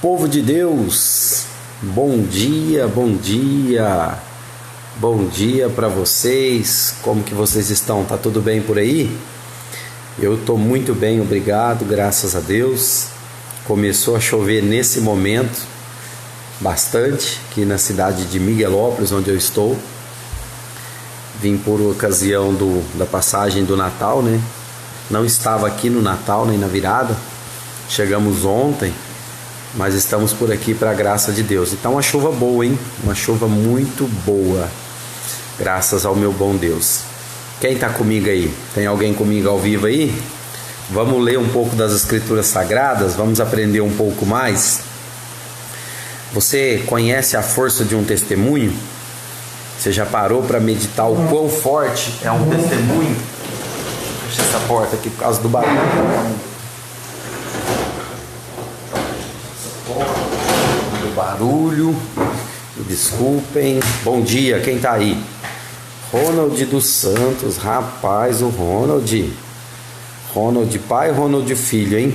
Povo de Deus, bom dia, bom dia, bom dia para vocês. Como que vocês estão? Tá tudo bem por aí? Eu tô muito bem, obrigado, graças a Deus. Começou a chover nesse momento, bastante, aqui na cidade de Miguelópolis, onde eu estou. Vim por ocasião da passagem do Natal, né? Não estava aqui no Natal nem na virada. Chegamos ontem, mas estamos por aqui para a graça de Deus. Então uma chuva boa, hein? Uma chuva muito boa, graças ao meu bom Deus. Quem está comigo aí? Tem alguém comigo ao vivo aí? Vamos ler um pouco das Escrituras Sagradas, vamos aprender um pouco mais. Você conhece a força de um testemunho? Você já parou para meditar o quão forte é um testemunho? Fecha essa porta aqui por causa do barulho. Barulho, desculpem. Bom dia, quem tá aí? Ronald dos Santos, rapaz, o Ronald pai, Ronald filho, hein?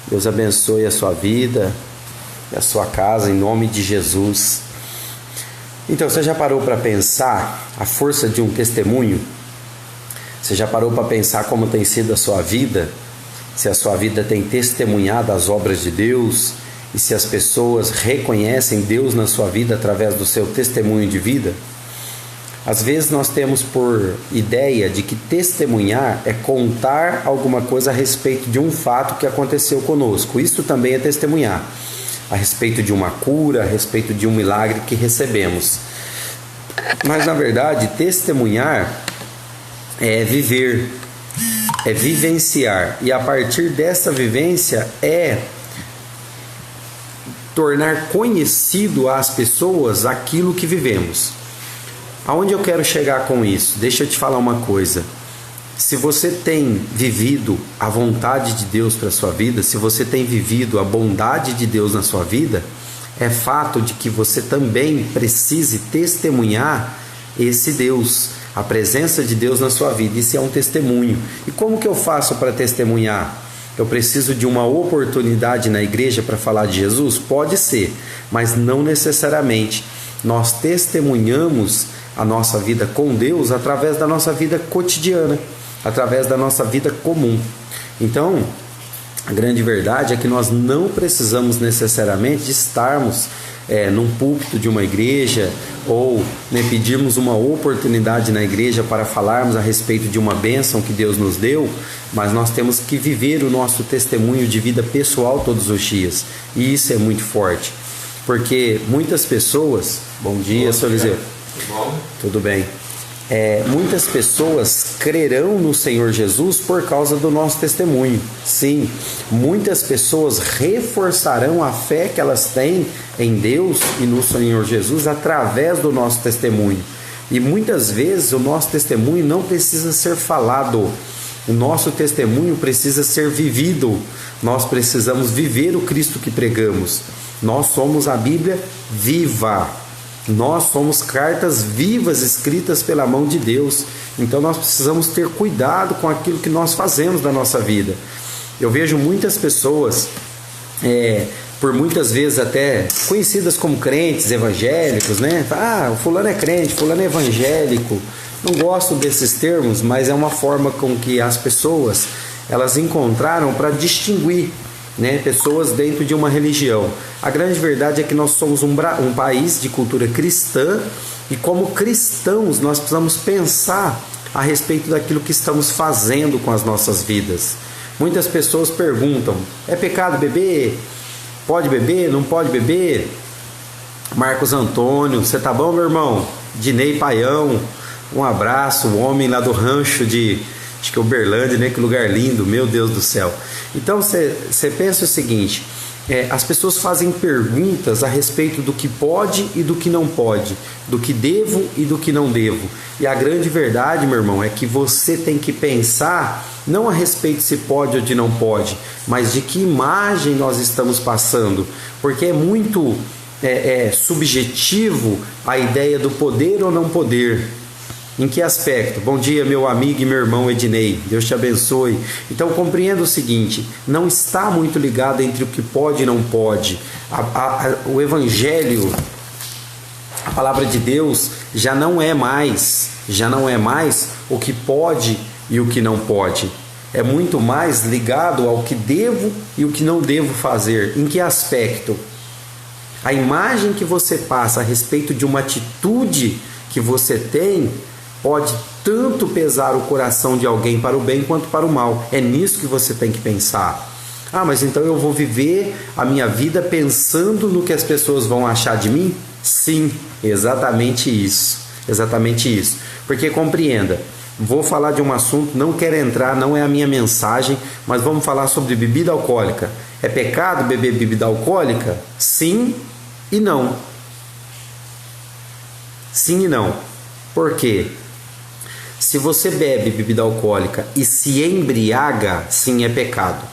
Deus abençoe a sua vida e a sua casa em nome de Jesus. Então, você já parou para pensar a força de um testemunho? Você já parou para pensar como tem sido a sua vida? Se a sua vida tem testemunhado as obras de Deus? E se as pessoas reconhecem Deus na sua vida através do seu testemunho de vida? Às vezes nós temos por ideia de que testemunhar é contar alguma coisa a respeito de um fato que aconteceu conosco. Isso também é testemunhar. A respeito de uma cura, a respeito de um milagre que recebemos. Mas na verdade, testemunhar é viver, é vivenciar. E a partir dessa vivência é tornar conhecido às pessoas aquilo que vivemos. Aonde eu quero chegar com isso? Deixa eu te falar uma coisa. Se você tem vivido a vontade de Deus para a sua vida, se você tem vivido a bondade de Deus na sua vida, é fato de que você também precise testemunhar esse Deus, a presença de Deus na sua vida. Isso é um testemunho. E como que eu faço para testemunhar? Eu preciso de uma oportunidade na igreja para falar de Jesus? Pode ser, mas não necessariamente. Nós testemunhamos a nossa vida com Deus através da nossa vida cotidiana, através da nossa vida comum. Então, a grande verdade é que nós não precisamos necessariamente de estarmos num púlpito de uma igreja ou pedirmos uma oportunidade na igreja para falarmos a respeito de uma bênção que Deus nos deu, mas nós temos que viver o nosso testemunho de vida pessoal todos os dias. E isso é muito forte, porque muitas pessoas... Bom dia, Sr. Eliseu. Tudo bem. Muitas pessoas crerão no Senhor Jesus por causa do nosso testemunho. Sim, muitas pessoas reforçarão a fé que elas têm em Deus e no Senhor Jesus através do nosso testemunho. E muitas vezes o nosso testemunho não precisa ser falado. O nosso testemunho precisa ser vivido. Nós precisamos viver o Cristo que pregamos. Nós somos a Bíblia viva. Nós somos cartas vivas escritas pela mão de Deus. Então nós precisamos ter cuidado com aquilo que nós fazemos da nossa vida. Eu vejo muitas pessoas, por muitas vezes até conhecidas como crentes evangélicos, né? O fulano é crente, fulano é evangélico. Não gosto desses termos, mas é uma forma com que as pessoas elas encontraram para distinguir, né, pessoas dentro de uma religião. A grande verdade é que nós somos um país de cultura cristã e como cristãos nós precisamos pensar a respeito daquilo que estamos fazendo com as nossas vidas. Muitas pessoas perguntam: é pecado beber? Pode beber? Não pode beber? Marcos Antônio, você tá bom, meu irmão? Dinei Paião, um abraço, o homem lá do rancho de... acho que é Uberlândia, né? Que lugar lindo, meu Deus do céu. Então você pensa o seguinte: as pessoas fazem perguntas a respeito do que pode e do que não pode, do que devo e do que não devo. E a grande verdade, meu irmão, é que você tem que pensar não a respeito se pode ou de não pode, mas de que imagem nós estamos passando, porque é muito subjetivo a ideia do poder ou não poder. Em que aspecto? Bom dia, meu amigo e meu irmão Ednei. Deus te abençoe. Então, compreenda o seguinte: não está muito ligado entre o que pode e não pode. O Evangelho, a palavra de Deus, já não é mais o que pode e o que não pode. É muito mais ligado ao que devo e o que não devo fazer. Em que aspecto? A imagem que você passa a respeito de uma atitude que você tem pode tanto pesar o coração de alguém para o bem quanto para o mal. É nisso que você tem que pensar. Ah, mas então eu vou viver a minha vida pensando no que as pessoas vão achar de mim? Sim, exatamente isso. Exatamente isso. Porque compreenda, vou falar de um assunto, não quero entrar, não é a minha mensagem, mas vamos falar sobre bebida alcoólica. É pecado beber bebida alcoólica? Sim e não. Sim e não. Por quê? Se você bebe bebida alcoólica e se embriaga, sim, é pecado.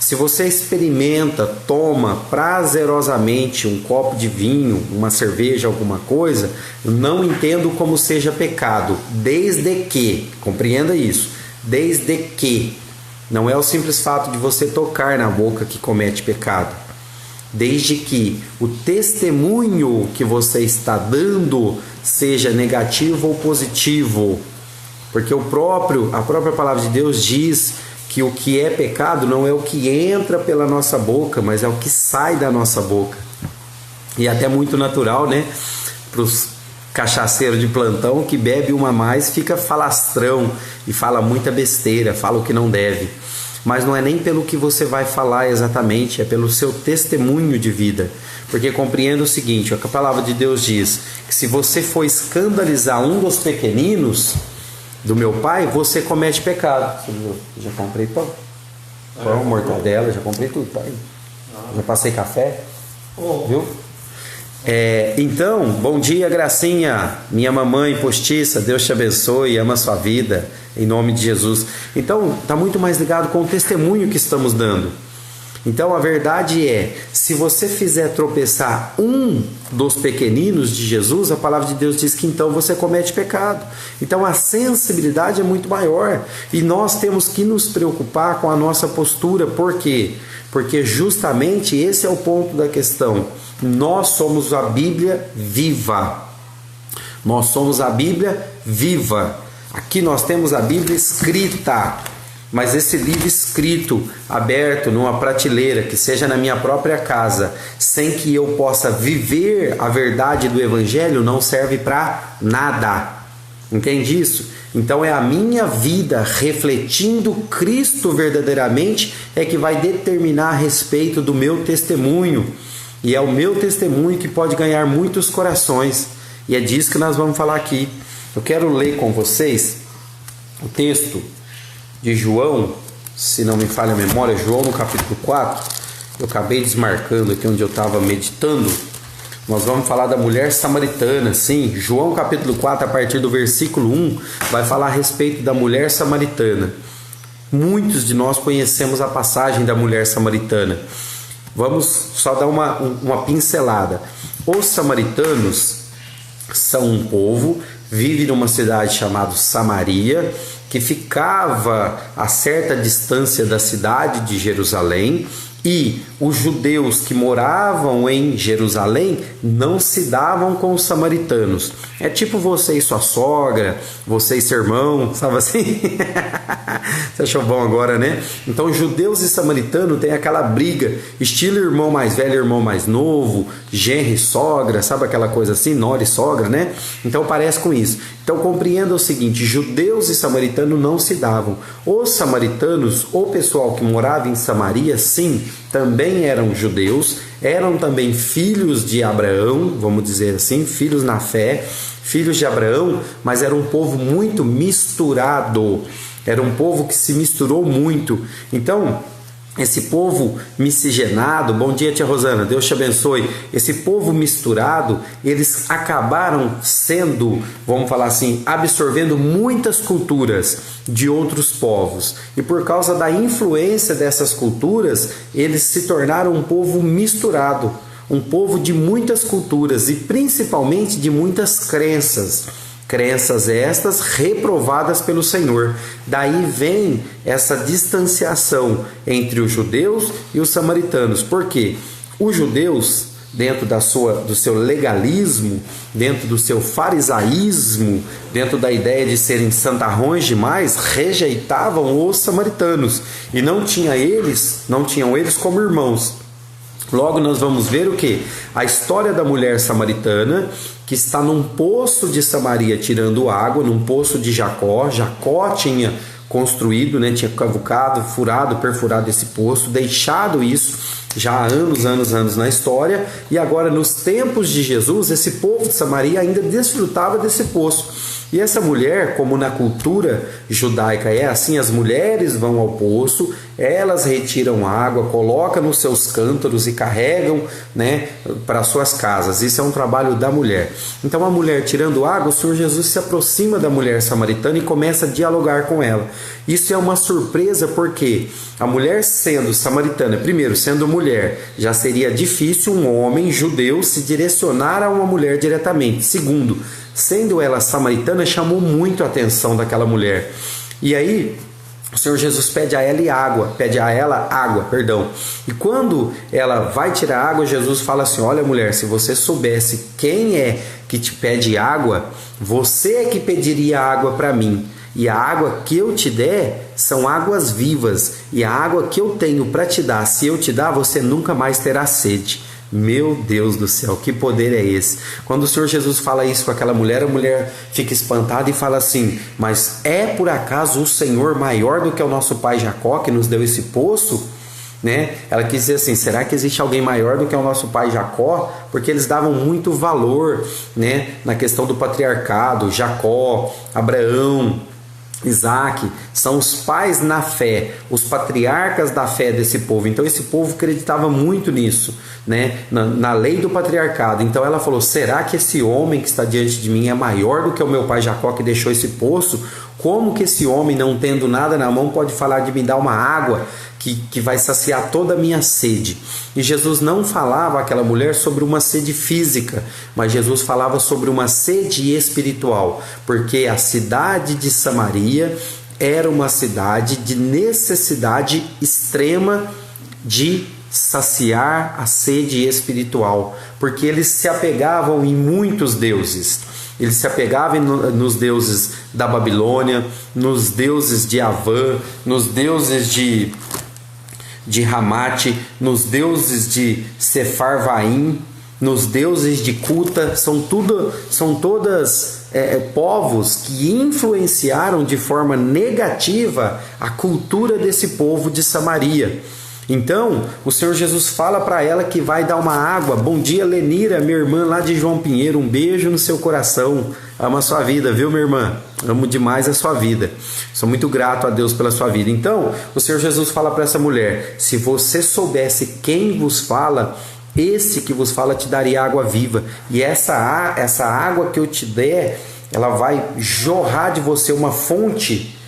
Se você experimenta, toma prazerosamente um copo de vinho, uma cerveja, alguma coisa, não entendo como seja pecado, desde que, compreenda isso, desde que, não é o simples fato de você tocar na boca que comete pecado, desde que o testemunho que você está dando seja negativo ou positivo, porque a própria palavra de Deus diz que o que é pecado não é o que entra pela nossa boca, mas é o que sai da nossa boca. E até muito natural, né? Para os cachaceiros de plantão que bebe uma a mais, fica falastrão e fala muita besteira, fala o que não deve. Mas não é nem pelo que você vai falar exatamente, é pelo seu testemunho de vida. Porque compreenda o seguinte, a palavra de Deus diz que se você for escandalizar um dos pequeninos do meu pai, você comete pecado. Já comprei pão, mortadela, já comprei tudo, tá aí. Já passei café, viu? Então, bom dia, Gracinha, minha mamãe postiça, Deus te abençoe, ama a sua vida, em nome de Jesus. Então, está muito mais ligado com o testemunho que estamos dando. Então, a verdade é, se você fizer tropeçar um dos pequeninos de Jesus, a palavra de Deus diz que então você comete pecado. Então, a sensibilidade é muito maior. E nós temos que nos preocupar com a nossa postura. Por quê? Porque justamente esse é o ponto da questão. Nós somos a Bíblia viva. Nós somos a Bíblia viva. Aqui nós temos a Bíblia escrita. Mas esse livro escrito, aberto numa prateleira, que seja na minha própria casa, sem que eu possa viver a verdade do Evangelho, não serve para nada. Entende isso? Então é a minha vida refletindo Cristo verdadeiramente é que vai determinar a respeito do meu testemunho. E é o meu testemunho que pode ganhar muitos corações. E é disso que nós vamos falar aqui. Eu quero ler com vocês o texto de João, se não me falha a memória, João no capítulo 4, eu acabei desmarcando aqui onde eu estava meditando, nós vamos falar da mulher samaritana, sim, João capítulo 4, a partir do versículo 1, vai falar a respeito da mulher samaritana. Muitos de nós conhecemos a passagem da mulher samaritana, vamos só dar uma pincelada. Os samaritanos são um povo, vive numa cidade chamada Samaria, que ficava a certa distância da cidade de Jerusalém, e os judeus que moravam em Jerusalém não se davam com os samaritanos. É tipo você e sua sogra, você e seu irmão, sabe assim? Você achou bom agora, né? Então judeus e samaritanos têm aquela briga, estilo irmão mais velho, irmão mais novo, genro e sogra, sabe aquela coisa assim, nora e sogra, né? Então parece com isso. Então compreenda o seguinte, judeus e samaritanos não se davam. Os samaritanos, o pessoal que morava em Samaria, sim, também eram judeus, eram também filhos de Abraão, vamos dizer assim, filhos na fé, filhos de Abraão, mas era um povo muito misturado, era um povo que se misturou muito. Então, esse povo miscigenado, bom dia tia Rosana, Deus te abençoe, esse povo misturado, eles acabaram sendo, vamos falar assim, absorvendo muitas culturas de outros povos, e por causa da influência dessas culturas, eles se tornaram um povo misturado, um povo de muitas culturas e principalmente de muitas crenças Crenças estas reprovadas pelo Senhor. Daí vem essa distanciação entre os judeus e os samaritanos. Por quê? Os judeus, dentro do seu legalismo, dentro do seu farisaísmo, dentro da ideia de serem santarrões demais, rejeitavam os samaritanos e não tinham eles como irmãos. Logo nós vamos ver o que? A história da mulher samaritana que está num poço de Samaria tirando água, num poço de Jacó. Jacó tinha construído, tinha cavucado, perfurado esse poço, deixado isso já há anos na história, e agora nos tempos de Jesus, esse povo de Samaria ainda desfrutava desse poço. E essa mulher, como na cultura judaica é assim, as mulheres vão ao poço, elas retiram água, colocam nos seus cântaros e carregam, para suas casas. Isso é um trabalho da mulher. Então a mulher tirando água, o Senhor Jesus se aproxima da mulher samaritana e começa a dialogar com ela. Isso é uma surpresa porque a mulher sendo samaritana, primeiro, sendo mulher, já seria difícil um homem judeu se direcionar a uma mulher diretamente. Segundo, sendo ela samaritana, chamou muito a atenção daquela mulher. E aí o Senhor Jesus pede a ela água. E quando ela vai tirar água, Jesus fala assim: olha, mulher, se você soubesse quem é que te pede água, você é que pediria água para mim. E a água que eu te der são águas vivas. E a água que eu tenho para te dar, se eu te dar, você nunca mais terá sede. Meu Deus do céu, que poder é esse? Quando o Senhor Jesus fala isso com aquela mulher, a mulher fica espantada e fala assim: mas é por acaso o Senhor maior do que o nosso pai Jacó que nos deu esse poço? Ela quis dizer assim: será que existe alguém maior do que o nosso pai Jacó? Porque eles davam muito valor, na questão do patriarcado. Jacó, Abraão, Isaac são os pais na fé, os patriarcas da fé desse povo. Então esse povo acreditava muito nisso, na lei do patriarcado. Então ela falou: será que esse homem que está diante de mim é maior do que o meu pai Jacó que deixou esse poço? Como que esse homem, não tendo nada na mão, pode falar de me dar uma água que vai saciar toda a minha sede? E Jesus não falava àquela mulher sobre uma sede física, mas Jesus falava sobre uma sede espiritual, porque a cidade de Samaria era uma cidade de necessidade extrema de saciar a sede espiritual, porque eles se apegavam em muitos deuses. Eles se apegavam nos deuses da Babilônia, nos deuses de Avã, nos deuses de Ramate, nos deuses de Sefarvaim, nos deuses de Cuta. São todas povos que influenciaram de forma negativa a cultura desse povo de Samaria. Então, o Senhor Jesus fala para ela que vai dar uma água. Bom dia, Lenira, minha irmã lá de João Pinheiro. Um beijo no seu coração. Amo a sua vida, viu, minha irmã? Amo demais a sua vida. Sou muito grato a Deus pela sua vida. Então, o Senhor Jesus fala para essa mulher: se você soubesse quem vos fala, esse que vos fala te daria água viva. E essa água que eu te der, ela vai jorrar de você uma fonte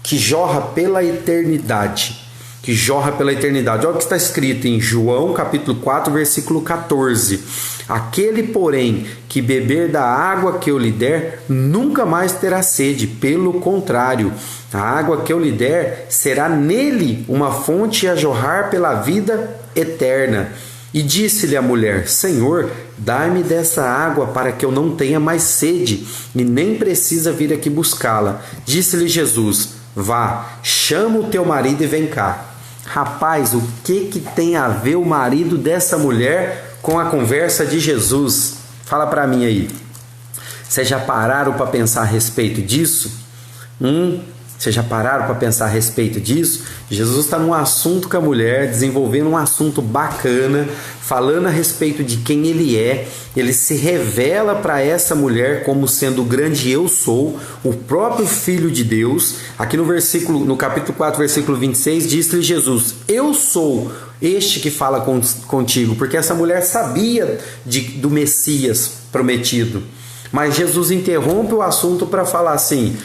que jorra pela eternidade. Olha o que está escrito em João capítulo 4, versículo 14. Aquele, porém, que beber da água que eu lhe der, nunca mais terá sede. Pelo contrário, a água que eu lhe der será nele uma fonte a jorrar pela vida eterna. E disse-lhe a mulher: Senhor, dai-me dessa água para que eu não tenha mais sede, e nem precisa vir aqui buscá-la. Disse-lhe Jesus: vá, chama o teu marido e vem cá. Rapaz, o que tem a ver o marido dessa mulher com a conversa de Jesus? Fala para mim aí. Vocês já pararam para pensar a respeito disso? Vocês já pararam para pensar a respeito disso? Jesus está num assunto com a mulher, desenvolvendo um assunto bacana, falando a respeito de quem ele é. Ele se revela para essa mulher como sendo o grande eu sou, o próprio Filho de Deus. Aqui no capítulo 4, versículo 26, diz-lhe Jesus: eu sou este que fala contigo, porque essa mulher sabia do Messias prometido. Mas Jesus interrompe o assunto para falar assim: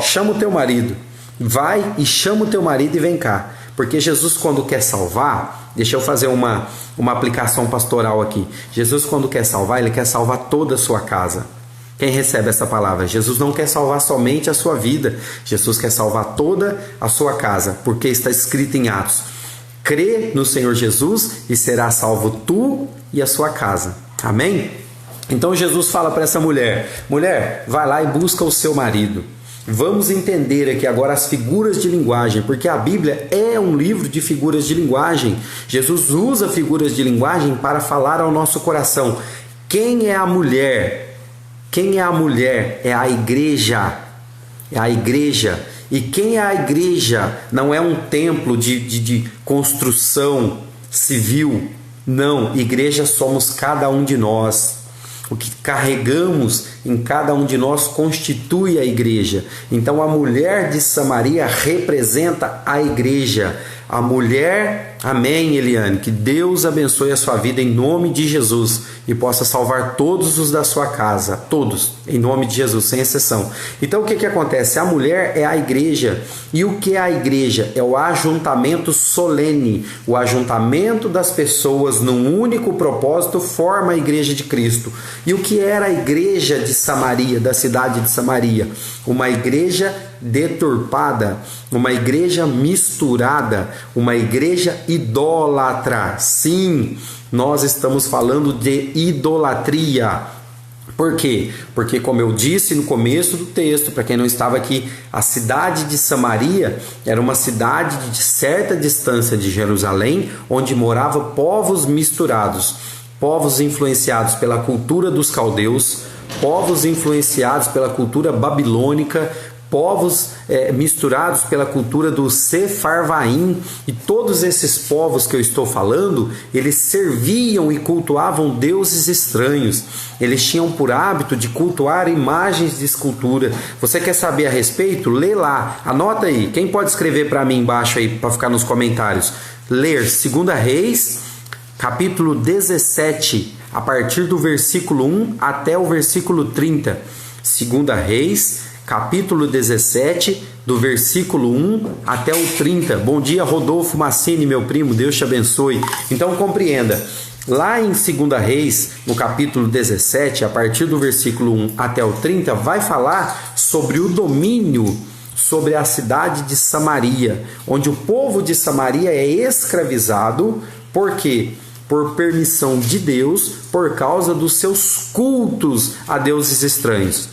chama o teu marido, vai e chama o teu marido e vem cá. Porque Jesus, quando quer salvar, deixa eu fazer uma aplicação pastoral aqui. Jesus, quando quer salvar, ele quer salvar toda a sua casa. Quem recebe essa palavra? Jesus não quer salvar somente a sua vida, Jesus quer salvar toda a sua casa, porque está escrito em Atos: crê no Senhor Jesus e será salvo tu e a sua casa. Amém? Então Jesus fala para essa mulher: mulher, vai lá e busca o seu marido. Vamos entender aqui agora as figuras de linguagem, porque a Bíblia é um livro de figuras de linguagem. Jesus usa figuras de linguagem para falar ao nosso coração. Quem é a mulher? Quem é a mulher? É a igreja. É a igreja. E quem é a igreja? Não é um templo de construção civil. Não, igreja somos cada um de nós. O que carregamos em cada um de nós constitui a igreja. Então a mulher de Samaria representa a igreja. A mulher, amém, Eliane, que Deus abençoe a sua vida em nome de Jesus e possa salvar todos os da sua casa, todos, em nome de Jesus, sem exceção. Então o que acontece? A mulher é a igreja. E o que é a igreja? É o ajuntamento solene, o ajuntamento das pessoas num único propósito forma a igreja de Cristo. E o que era a igreja de Samaria, da cidade de Samaria? Uma igreja deturpada, uma igreja misturada, uma igreja idólatra. Sim, nós estamos falando de idolatria. Por quê? Porque, como eu disse no começo do texto, para quem não estava aqui, a cidade de Samaria era uma cidade de certa distância de Jerusalém, onde moravam povos misturados, povos influenciados pela cultura dos caldeus, povos influenciados pela cultura babilônica, povos misturados pela cultura do Sefarvaim. E todos esses povos que eu estou falando, eles serviam e cultuavam deuses estranhos. Eles tinham por hábito de cultuar imagens de escultura. Você quer saber a respeito? Lê lá, anota aí. Quem pode escrever para mim embaixo aí, para ficar nos comentários? Ler 2 Reis, capítulo 17, a partir do versículo 1 até o versículo 30. 2 Reis, capítulo 17, do versículo 1 até o 30. Bom dia, Rodolfo Massini, meu primo, Deus te abençoe. Então compreenda, lá em 2 Reis, no capítulo 17, a partir do versículo 1 até o 30, vai falar sobre o domínio sobre a cidade de Samaria, onde o povo de Samaria é escravizado. Por quê? Por permissão de Deus, por causa dos seus cultos a deuses estranhos.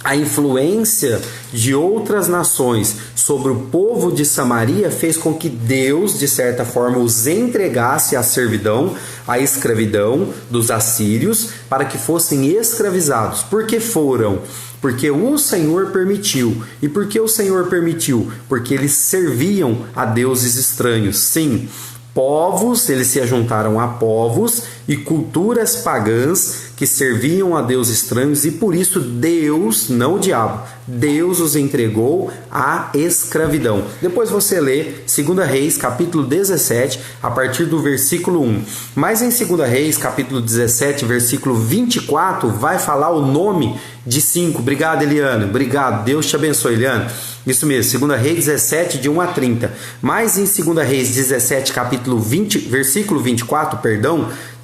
A influência de outras nações sobre o povo de Samaria fez com que Deus, de certa forma, os entregasse à servidão, à escravidão dos assírios, para que fossem escravizados. Por que foram? Porque o Senhor permitiu. E por que o Senhor permitiu? Porque eles serviam a deuses estranhos. Sim, povos, eles se ajuntaram a povos e culturas pagãs que serviam a deuses estranhos, e por isso Deus, não o diabo, Deus os entregou à escravidão. Depois você lê 2 Reis, capítulo 17, a partir do versículo 1. Mas em 2 Reis, capítulo 17, versículo 24, vai falar o nome de 5. Obrigado, Eliane. Obrigado. Deus te abençoe, Eliane. Isso mesmo, 2 Reis 17, de 1 a 30. Mas em 2 Reis 17, capítulo 20, versículo 24,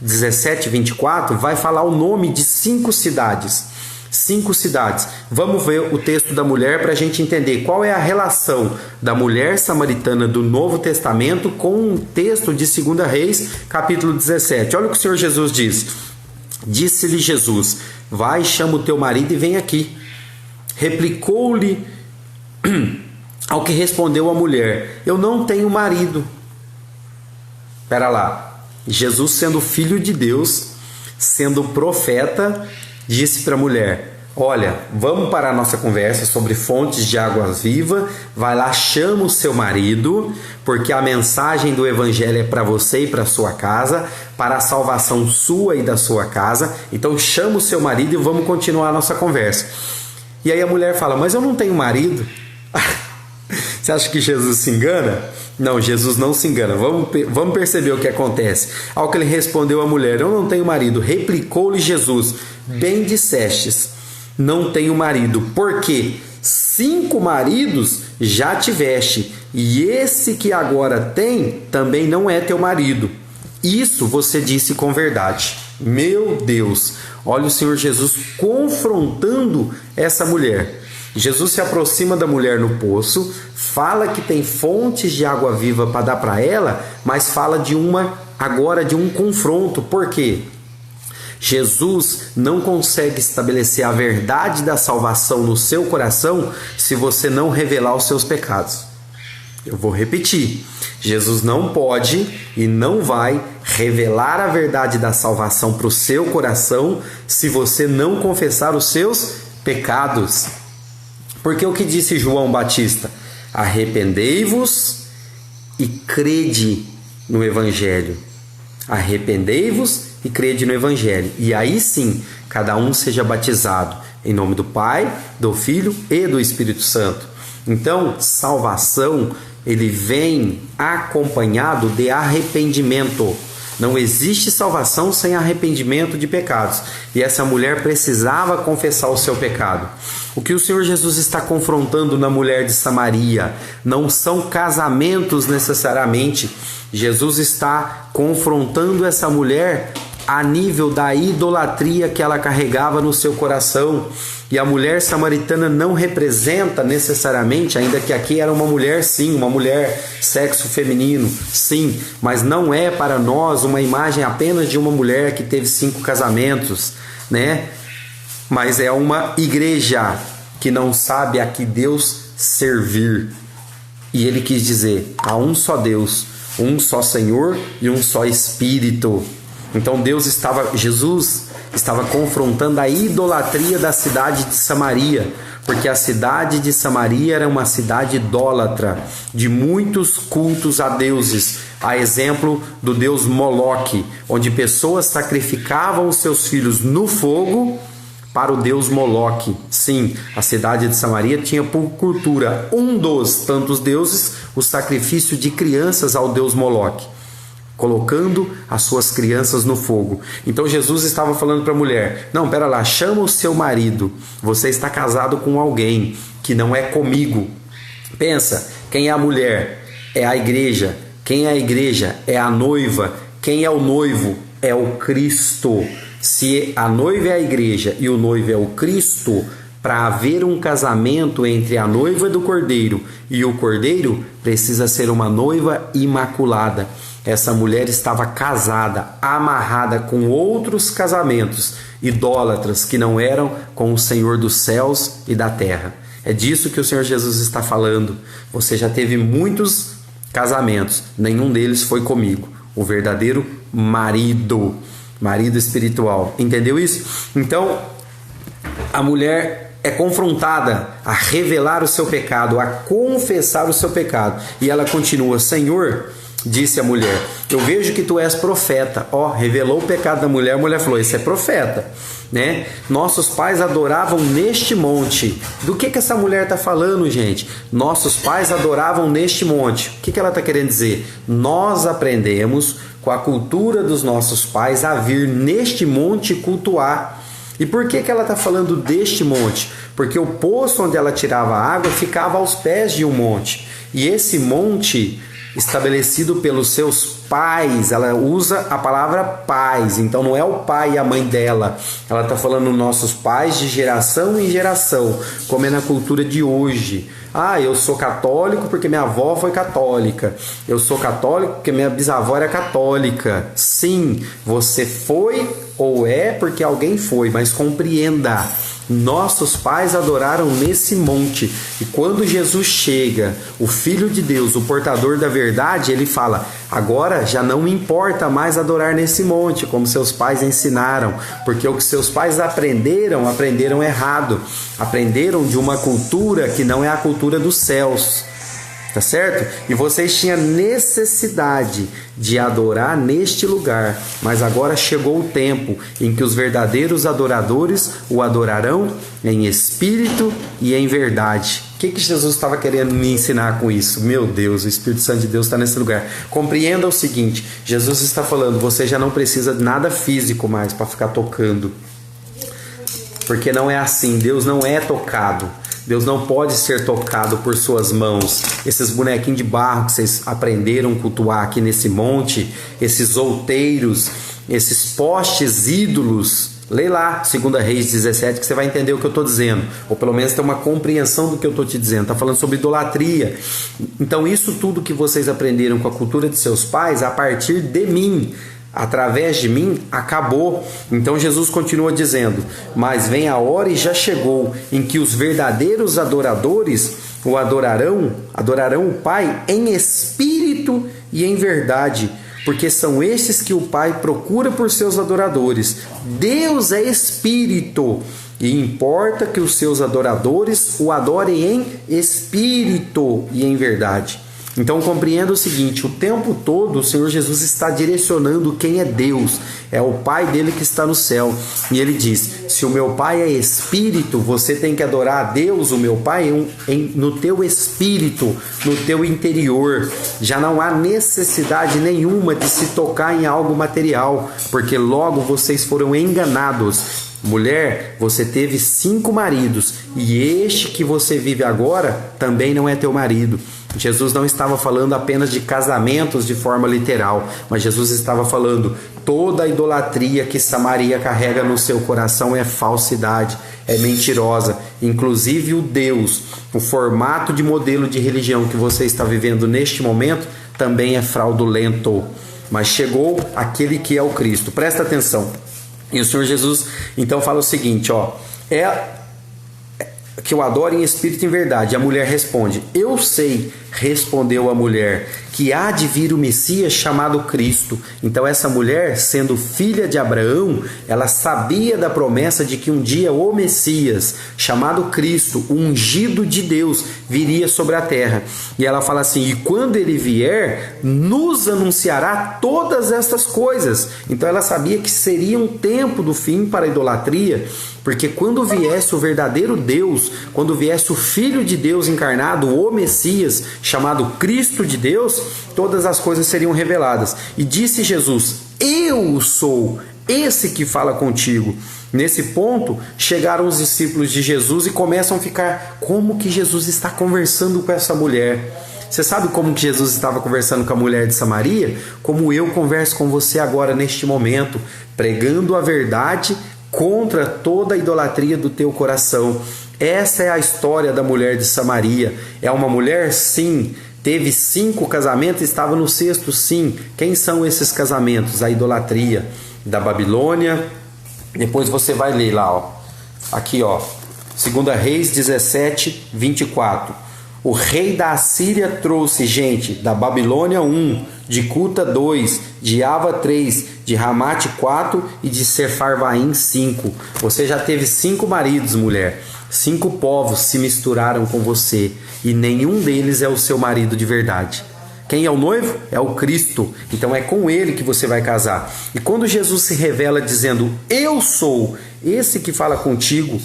17, 24, vai falar o nome de 5 cidades. 5 cidades. Vamos ver o texto da mulher para a gente entender qual é a relação da mulher samaritana do Novo Testamento com o texto de 2 Reis, capítulo 17. Olha o que o Senhor Jesus diz. Disse-lhe Jesus: vai, chama o teu marido e vem aqui. Replicou-lhe ao que respondeu a mulher: eu não tenho marido. Espera lá. Jesus, sendo filho de Deus, sendo profeta, disse para a mulher: olha, vamos para a nossa conversa sobre fontes de águas vivas. Vai lá, chama o seu marido, porque a mensagem do evangelho é para você e para a sua casa, para a salvação sua e da sua casa. Então chama o seu marido e vamos continuar a nossa conversa. E aí a mulher fala: mas eu não tenho marido. Você acha que Jesus se engana? Não, Jesus não se engana. Vamos perceber o que acontece. Ao que ele respondeu à mulher: eu não tenho marido. Replicou-lhe Jesus: bem dissestes, não tenho marido, porque 5 maridos já tiveste, e esse que agora tem também não é teu marido. Isso você disse com verdade. Meu Deus, olha o Senhor Jesus confrontando essa mulher. Jesus se aproxima da mulher no poço, fala que tem fontes de água viva para dar para ela, mas fala de um confronto. Por quê? Jesus não consegue estabelecer a verdade da salvação no seu coração se você não revelar os seus pecados. Eu vou repetir. Jesus não pode e não vai revelar a verdade da salvação para o seu coração se você não confessar os seus pecados. Porque o que disse João Batista? Arrependei-vos e crede no Evangelho. Arrependei-vos e crede no Evangelho. E aí sim, cada um seja batizado em nome do Pai, do Filho e do Espírito Santo. Então, salvação, ele vem acompanhado de arrependimento. Não existe salvação sem arrependimento de pecados. E essa mulher precisava confessar o seu pecado. O que o Senhor Jesus está confrontando na mulher de Samaria não são casamentos necessariamente. Jesus está confrontando essa mulher a nível da idolatria que ela carregava no seu coração. E a mulher samaritana não representa necessariamente, ainda que aqui era uma mulher sim, uma mulher sexo feminino, sim, mas não é para nós uma imagem apenas de uma mulher que teve 5 casamentos, né? Mas é uma igreja que não sabe a que Deus servir. E ele quis dizer, há um só Deus, um só Senhor e um só Espírito. Então Jesus estava confrontando a idolatria da cidade de Samaria, porque a cidade de Samaria era uma cidade idólatra, de muitos cultos a deuses, a exemplo do deus Moloque, onde pessoas sacrificavam os seus filhos no fogo para o deus Moloque. Sim, a cidade de Samaria tinha por cultura um dos tantos deuses, o sacrifício de crianças ao deus Moloque, colocando as suas crianças no fogo. Então Jesus estava falando para a mulher, não, pera lá, chama o seu marido, você está casado com alguém que não é comigo. Pensa, quem é a mulher? É a igreja. Quem é a igreja? É a noiva. Quem é o noivo? É o Cristo. Se a noiva é a igreja e o noivo é o Cristo, para haver um casamento entre a noiva do cordeiro e o cordeiro, precisa ser uma noiva imaculada. Essa mulher estava casada, amarrada com outros casamentos idólatras que não eram com o Senhor dos céus e da terra. É disso que o Senhor Jesus está falando. Você já teve muitos casamentos, nenhum deles foi comigo. O verdadeiro marido espiritual. Entendeu isso? Então, a mulher é confrontada a revelar o seu pecado, a confessar o seu pecado. E ela continua, Senhor, disse a mulher, eu vejo que tu és profeta. Revelou o pecado da mulher, a mulher falou, esse é profeta, né? Nossos pais adoravam neste monte. Do que essa mulher está falando, gente? Nossos pais adoravam neste monte. O que ela está querendo dizer? Nós aprendemos com a cultura dos nossos pais a vir neste monte cultuar. E por que ela está falando deste monte? Porque o poço onde ela tirava água ficava aos pés de um monte. E esse monte, estabelecido pelos seus pais, ela usa a palavra pais, então não é o pai e a mãe dela. Ela está falando nossos pais de geração em geração, como é na cultura de hoje. Eu sou católico porque minha avó foi católica. Eu sou católico porque minha bisavó era católica. Sim, você foi ou é porque alguém foi, mas compreenda, nossos pais adoraram nesse monte. E quando Jesus chega, o Filho de Deus, o portador da verdade, ele fala, agora já não me importa mais adorar nesse monte, como seus pais ensinaram, porque o que seus pais aprenderam errado. Aprenderam de uma cultura que não é a cultura dos céus. Tá certo? E vocês tinham necessidade de adorar neste lugar, mas agora chegou o tempo em que os verdadeiros adoradores o adorarão em espírito e em verdade. O que Jesus estava querendo me ensinar com isso? Meu Deus, o Espírito Santo de Deus está nesse lugar. Compreenda o seguinte, Jesus está falando, você já não precisa de nada físico mais para ficar tocando. Porque não é assim, Deus não é tocado. Deus não pode ser tocado por suas mãos. Esses bonequinhos de barro que vocês aprenderam a cultuar aqui nesse monte, esses outeiros, esses postes ídolos, lê lá 2 Reis 17 que você vai entender o que eu estou dizendo, ou pelo menos ter uma compreensão do que eu estou te dizendo. Está falando sobre idolatria. Então isso tudo que vocês aprenderam com a cultura de seus pais, a partir de mim, através de mim, acabou. Então Jesus continua dizendo: mas vem a hora e já chegou, em que os verdadeiros adoradores o adorarão o Pai em espírito e em verdade, porque são estes que o Pai procura por seus adoradores. Deus é espírito, e importa que os seus adoradores o adorem em espírito e em verdade. Então compreenda o seguinte: o tempo todo o Senhor Jesus está direcionando quem é Deus, é o Pai dele que está no céu. E ele diz: se o meu Pai é espírito, você tem que adorar a Deus, o meu Pai, no teu espírito, no teu interior. Já não há necessidade nenhuma de se tocar em algo material, porque logo vocês foram enganados. Mulher, você teve 5 maridos, e este que você vive agora também não é teu marido. Jesus não estava falando apenas de casamentos de forma literal, mas Jesus estava falando: toda a idolatria que Samaria carrega no seu coração é falsidade, é mentirosa. Inclusive o Deus, o formato de modelo de religião que você está vivendo neste momento também é fraudulento. Mas chegou aquele que é o Cristo. Presta atenção. E o Senhor Jesus então fala o seguinte, que eu adoro em espírito e em verdade. E a mulher responde: eu sei, respondeu a mulher, que há de vir o Messias chamado Cristo. Então essa mulher, sendo filha de Abraão, ela sabia da promessa de que um dia o Messias, chamado Cristo, o ungido de Deus, viria sobre a terra. E ela fala assim: e quando ele vier, nos anunciará todas estas coisas. Então ela sabia que seria um tempo do fim para a idolatria, porque quando viesse o verdadeiro Deus, quando viesse o Filho de Deus encarnado, o Messias, chamado Cristo de Deus, todas as coisas seriam reveladas. E disse Jesus: eu sou esse que fala contigo. Nesse ponto, chegaram os discípulos de Jesus e começam a ficar: como que Jesus está conversando com essa mulher? Você sabe como que Jesus estava conversando com a mulher de Samaria? Como eu converso com você agora neste momento, pregando a verdade contra toda a idolatria do teu coração. Essa é a história da mulher de Samaria. É uma mulher, sim, teve 5 casamentos e estava no 6º, sim. Quem são esses casamentos? A idolatria da Babilônia. Depois você vai ler lá, aqui, 2 Reis 17, 24. O rei da Assíria trouxe gente da Babilônia 1, de Cuta 2, de Ava 3, de Ramate 4 e de Sefarvaim 5. Você já teve 5 maridos, mulher. 5 povos se misturaram com você e nenhum deles é o seu marido de verdade. Quem é o noivo? É o Cristo. Então é com ele que você vai casar. E quando Jesus se revela dizendo: eu sou esse que fala contigo,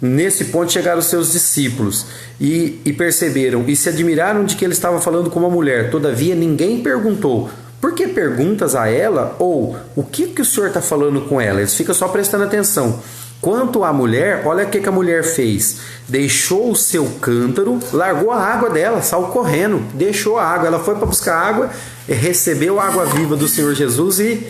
nesse ponto chegaram os seus discípulos e perceberam e se admiraram de que ele estava falando com uma mulher. Todavia ninguém perguntou: por que perguntas a ela? Ou o que o senhor está falando com ela? Eles ficam só prestando atenção. Quanto à mulher, olha o que a mulher fez. Deixou o seu cântaro, largou a água dela, saiu correndo, deixou a água. Ela foi para buscar água, recebeu a água viva do Senhor Jesus e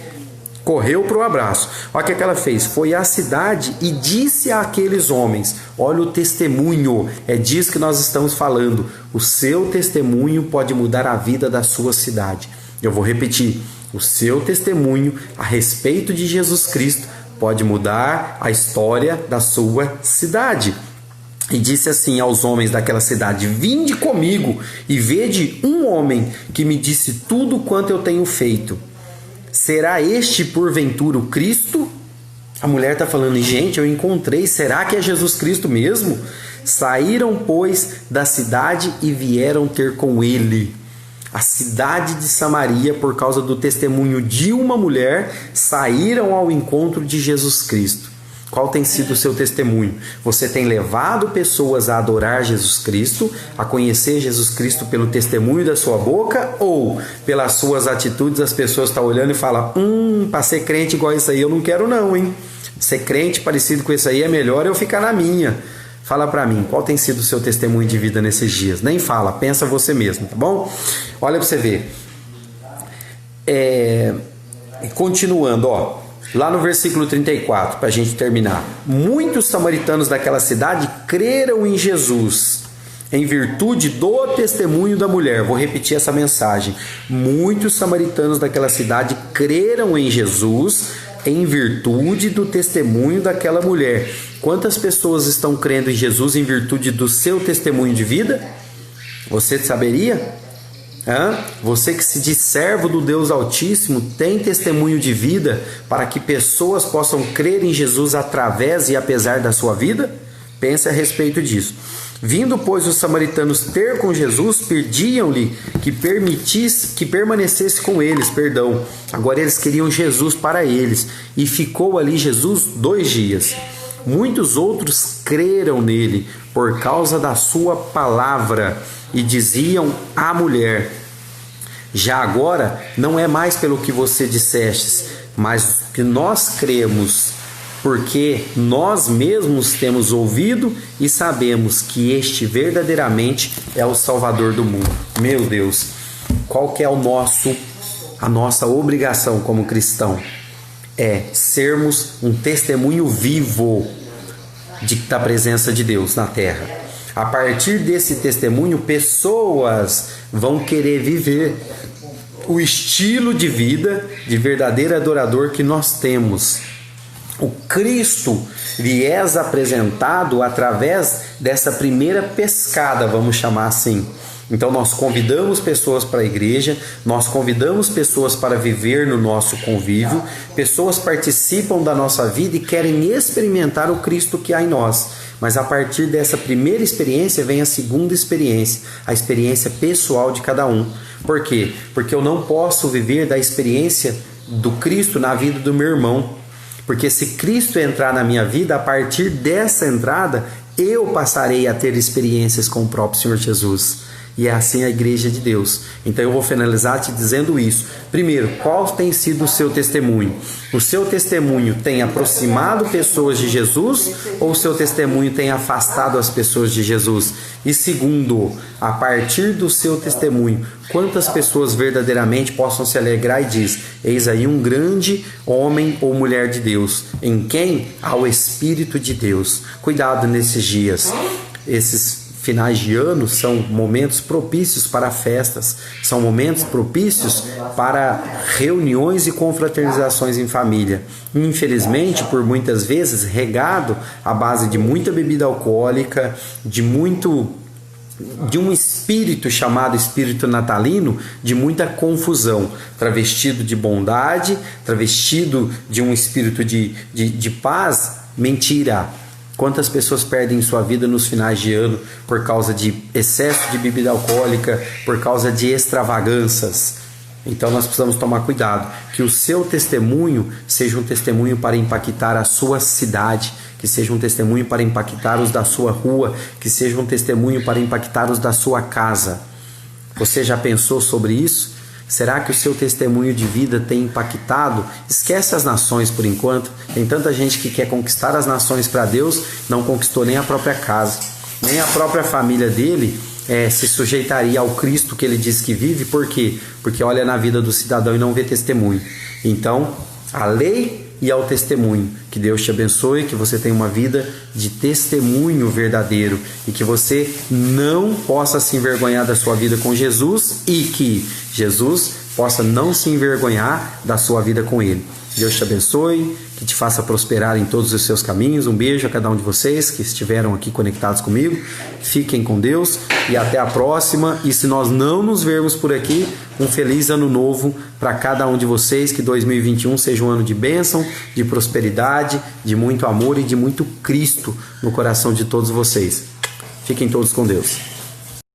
correu para o abraço. Olha o que ela fez. Foi à cidade e disse àqueles homens: olha o testemunho, é disso que nós estamos falando. O seu testemunho pode mudar a vida da sua cidade. Eu vou repetir. O seu testemunho a respeito de Jesus Cristo pode mudar a história da sua cidade. E disse assim aos homens daquela cidade: vinde comigo e vede um homem que me disse tudo quanto eu tenho feito. Será este porventura o Cristo? A mulher está falando: gente, eu encontrei, será que é Jesus Cristo mesmo? Saíram, pois, da cidade e vieram ter com ele. A cidade de Samaria, por causa do testemunho de uma mulher, saíram ao encontro de Jesus Cristo. Qual tem sido o seu testemunho? Você tem levado pessoas a adorar Jesus Cristo, a conhecer Jesus Cristo pelo testemunho da sua boca, ou pelas suas atitudes as pessoas estão olhando e falam: para ser crente igual isso aí eu não quero não, hein? Ser crente parecido com isso aí é melhor eu ficar na minha. Fala para mim, qual tem sido o seu testemunho de vida nesses dias? Nem fala, pensa você mesmo, tá bom? Olha para você ver. Continuando, ó, lá no versículo 34, para a gente terminar. Muitos samaritanos daquela cidade creram em Jesus, em virtude do testemunho da mulher. Vou repetir essa mensagem. Muitos samaritanos daquela cidade creram em Jesus, em virtude do testemunho daquela mulher. Quantas pessoas estão crendo em Jesus em virtude do seu testemunho de vida? Você saberia? Você que se diz servo do Deus Altíssimo, tem testemunho de vida para que pessoas possam crer em Jesus através e apesar da sua vida? Pense a respeito disso. Vindo, pois, os samaritanos ter com Jesus, pediam-lhe que permanecesse com eles, Agora eles queriam Jesus para eles, e ficou ali Jesus 2 dias. Muitos outros creram nele por causa da sua palavra e diziam à mulher: já agora não é mais pelo que você dissestes, mas que nós cremos, porque nós mesmos temos ouvido e sabemos que este verdadeiramente é o Salvador do mundo. Meu Deus, qual que é a nossa obrigação como cristão? É sermos um testemunho vivo da presença de Deus na terra. A partir desse testemunho, pessoas vão querer viver o estilo de vida de verdadeiro adorador que nós temos. O Cristo viés apresentado através dessa primeira pescada, vamos chamar assim. Então nós convidamos pessoas para a igreja, nós convidamos pessoas para viver no nosso convívio, pessoas participam da nossa vida e querem experimentar o Cristo que há em nós. Mas a partir dessa primeira experiência vem a segunda experiência, a experiência pessoal de cada um. Por quê? Porque eu não posso viver da experiência do Cristo na vida do meu irmão. Porque se Cristo entrar na minha vida, a partir dessa entrada, eu passarei a ter experiências com o próprio Senhor Jesus. E é assim a igreja de Deus. Então eu vou finalizar te dizendo isso. Primeiro, qual tem sido o seu testemunho? O seu testemunho tem aproximado pessoas de Jesus ou o seu testemunho tem afastado as pessoas de Jesus? E segundo, a partir do seu testemunho, quantas pessoas verdadeiramente possam se alegrar e diz: eis aí um grande homem ou mulher de Deus, em quem há o Espírito de Deus. Cuidado nesses dias. Esses finais de ano são momentos propícios para festas, são momentos propícios para reuniões e confraternizações em família. Infelizmente, por muitas vezes, regado à base de muita bebida alcoólica, de um espírito chamado espírito natalino, de muita confusão, travestido de bondade, travestido de um espírito de paz. Mentira! Quantas pessoas perdem sua vida nos finais de ano por causa de excesso de bebida alcoólica, por causa de extravagâncias? Então nós precisamos tomar cuidado, que o seu testemunho seja um testemunho para impactar a sua cidade, que seja um testemunho para impactar os da sua rua, que seja um testemunho para impactar os da sua casa. Você já pensou sobre isso? Será que o seu testemunho de vida tem impactado? Esquece as nações por enquanto. Tem tanta gente que quer conquistar as nações para Deus, não conquistou nem a própria casa, nem a própria família dele se sujeitaria ao Cristo que ele diz que vive. Por quê? Porque olha na vida do cidadão e não vê testemunho. Então, a lei e ao testemunho. Que Deus te abençoe, que você tenha uma vida de testemunho verdadeiro e que você não possa se envergonhar da sua vida com Jesus e que Jesus possa não se envergonhar da sua vida com Ele. Deus te abençoe, que te faça prosperar em todos os seus caminhos. Um beijo a cada um de vocês que estiveram aqui conectados comigo. Fiquem com Deus e até a próxima. E se nós não nos vermos por aqui, um feliz ano novo para cada um de vocês. Que 2021 seja um ano de bênção, de prosperidade, de muito amor e de muito Cristo no coração de todos vocês. Fiquem todos com Deus.